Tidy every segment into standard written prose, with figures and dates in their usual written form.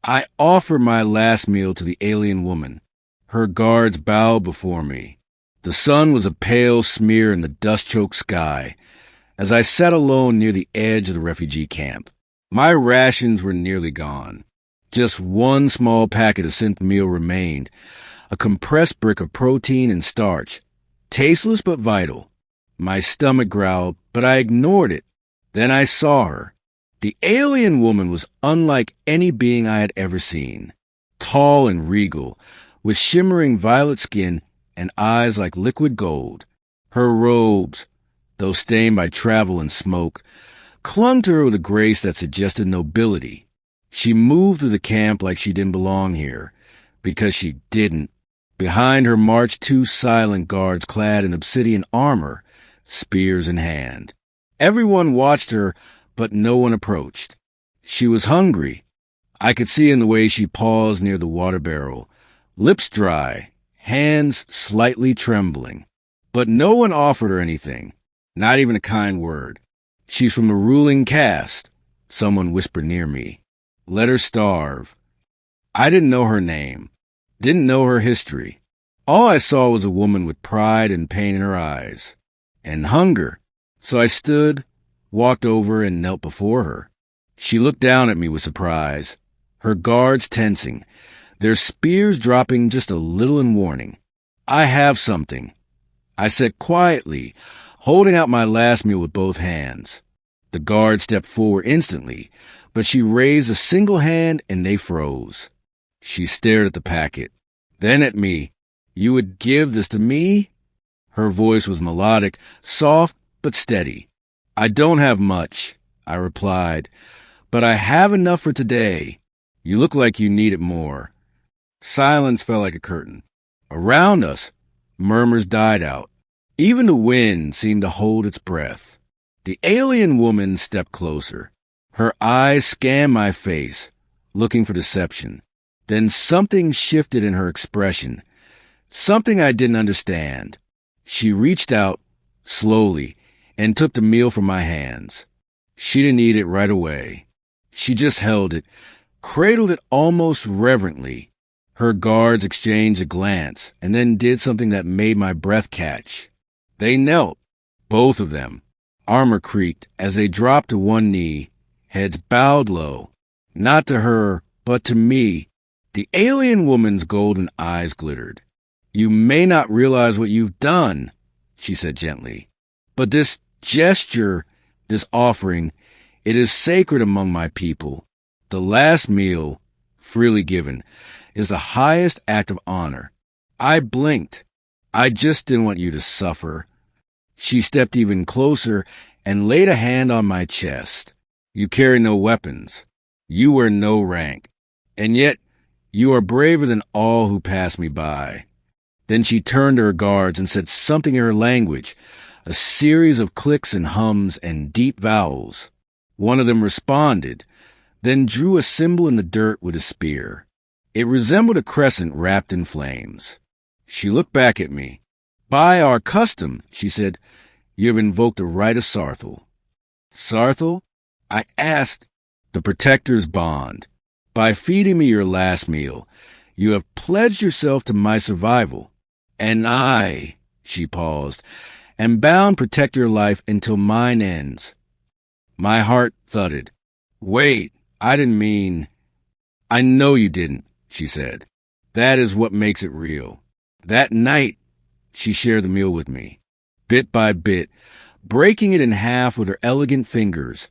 I offered my last meal to the alien woman. Her guards bowed before me. The sun was a pale smear in the dust-choked sky as I sat alone near the edge of the refugee camp. My rations were nearly gone. Just one small packet of synth meal remained, a compressed brick of protein and starch, tasteless but vital. My stomach growled, but I ignored it. Then I saw her. The alien woman was unlike any being I had ever seen. Tall and regal, with shimmering violet skin and eyes like liquid gold. Her robes, though stained by travel and smoke, clung to her with a grace that suggested nobility. She moved through the camp like she didn't belong here, because she didn't. Behind her marched two silent guards clad in obsidian armor, spears in hand. Everyone watched her, but no one approached. She was hungry. I could see in the way she paused near the water barrel, lips dry, hands slightly trembling. But no one offered her anything, not even a kind word. She's from the ruling caste, someone whispered near me. Let her starve. I didn't know her name, didn't know her history. All I saw was a woman with pride and pain in her eyes, and hunger. So I stood, walked over, and knelt before her. She looked down at me with surprise, her guards tensing, their spears dropping just a little in warning. I have something, I said quietly, holding out my last meal with both hands. The guard stepped forward instantly, but she raised a single hand and they froze. She stared at the packet, then at me. You would give this to me? Her voice was melodic, soft, but steady. I don't have much, I replied, but I have enough for today. You look like you need it more. Silence fell like a curtain. Around us, murmurs died out. Even the wind seemed to hold its breath. The alien woman stepped closer. Her eyes scanned my face, looking for deception. Then something shifted in her expression, something I didn't understand. She reached out, slowly, and took the meal from my hands. She didn't eat it right away. She just held it, cradled it almost reverently. Her guards exchanged a glance, and then did something that made my breath catch. They knelt, both of them. Armor creaked as they dropped to one knee, heads bowed low. Not to her, but to me. The alien woman's golden eyes glittered. You may not realize what you've done, she said gently, but this gesture, this offering, it is sacred among my people. The last meal, freely given, is the highest act of honor. I blinked. I just didn't want you to suffer. She stepped even closer and laid a hand on my chest. You carry no weapons. You wear no rank. And yet, you are braver than all who pass me by. Then she turned to her guards and said something in her language, a series of clicks and hums and deep vowels. One of them responded, then drew a symbol in the dirt with a spear. It resembled a crescent wrapped in flames. She looked back at me. By our custom, she said, you have invoked the right of Sarthal. Sarthal? I asked. The protector's bond. By feeding me your last meal, you have pledged yourself to my survival. And I, she paused, am bound to protect your life until mine ends. My heart thudded. Wait, I didn't mean... I know you didn't, she said. That is what makes it real. That night, she shared the meal with me, bit by bit, breaking it in half with her elegant fingers,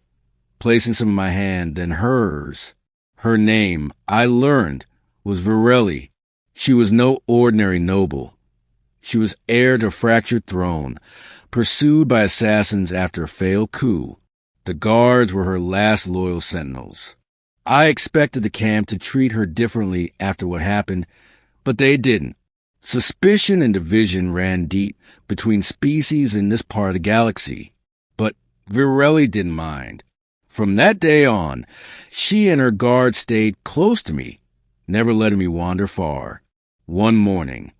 placing some in my hand, then hers. Her name, I learned, was Me.HFY. She was no ordinary noble. She was heir to a fractured throne, pursued by assassins after a failed coup. The guards were her last loyal sentinels. I expected the camp to treat her differently after what happened, but they didn't. Suspicion and division ran deep between species in this part of the galaxy, but Me.HFY didn't mind. From that day on, she and her guard stayed close to me, never letting me wander far. One morning,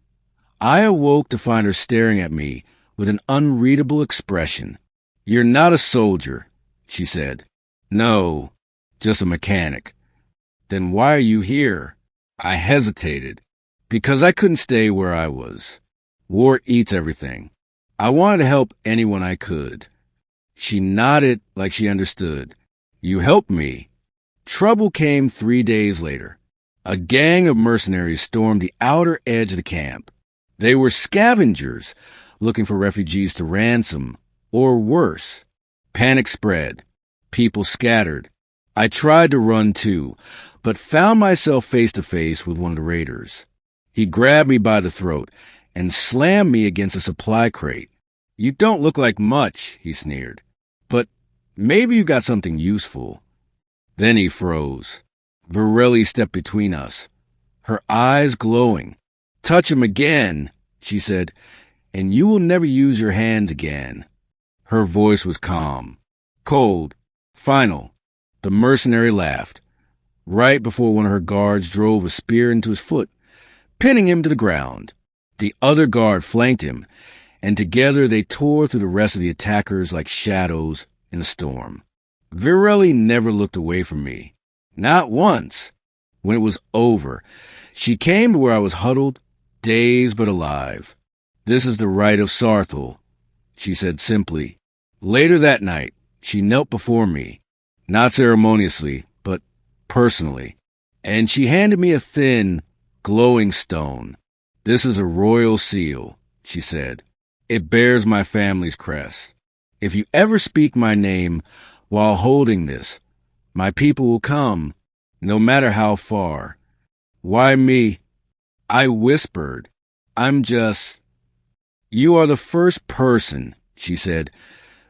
I awoke to find her staring at me with an unreadable expression. You're not a soldier, she said. No, just a mechanic. Then why are you here? I hesitated, because I couldn't stay where I was. War eats everything. I wanted to help anyone I could. She nodded like she understood. You helped me. Trouble came 3 days later. A gang of mercenaries stormed the outer edge of the camp. They were scavengers looking for refugees to ransom, or worse. Panic spread. People scattered. I tried to run too, but found myself face to face with one of the raiders. He grabbed me by the throat and slammed me against a supply crate. You don't look like much, he sneered, but maybe you got something useful. Then he froze. Varelli stepped between us, her eyes glowing. Touch him again, she said, and you will never use your hands again. Her voice was calm, cold, final. The mercenary laughed, right before one of her guards drove a spear into his foot, pinning him to the ground. The other guard flanked him, and together they tore through the rest of the attackers like shadows in a storm. Varelli never looked away from me. Not once. When it was over, she came to where I was huddled, dazed but alive. This is the right of Sarthal, she said simply. Later that night, she knelt before me, not ceremoniously, but personally, and she handed me a thin, glowing stone. This is a royal seal, she said. It bears my family's crest. If you ever speak my name while holding this, my people will come, no matter how far. Why me? I whispered. You are the first person, she said,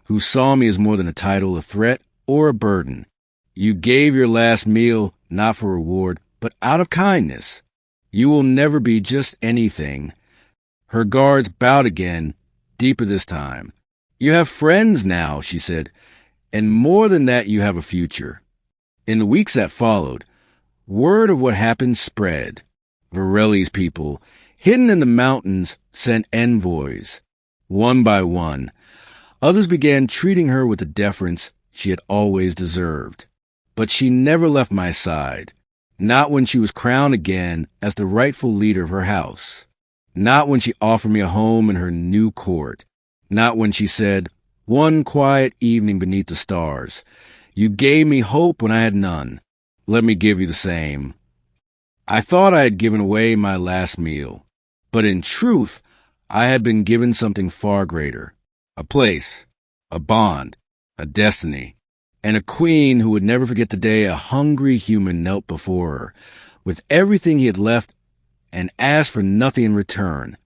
who saw me as more than a title, a threat, or a burden. You gave your last meal not for reward, but out of kindness. You will never be just anything. Her guards bowed again, deeper this time. You have friends now, she said, and more than that, you have a future. In the weeks that followed, word of what happened spread. Varelli's people, hidden in the mountains, sent envoys. One by one, others began treating her with the deference she had always deserved. But she never left my side, not when she was crowned again as the rightful leader of her house, not when she offered me a home in her new court, not when she said, one quiet evening beneath the stars, you gave me hope when I had none. Let me give you the same. I thought I had given away my last meal, but in truth, I had been given something far greater, a place, a bond, a destiny, and a queen who would never forget the day a hungry human knelt before her, with everything he had left and asked for nothing in return,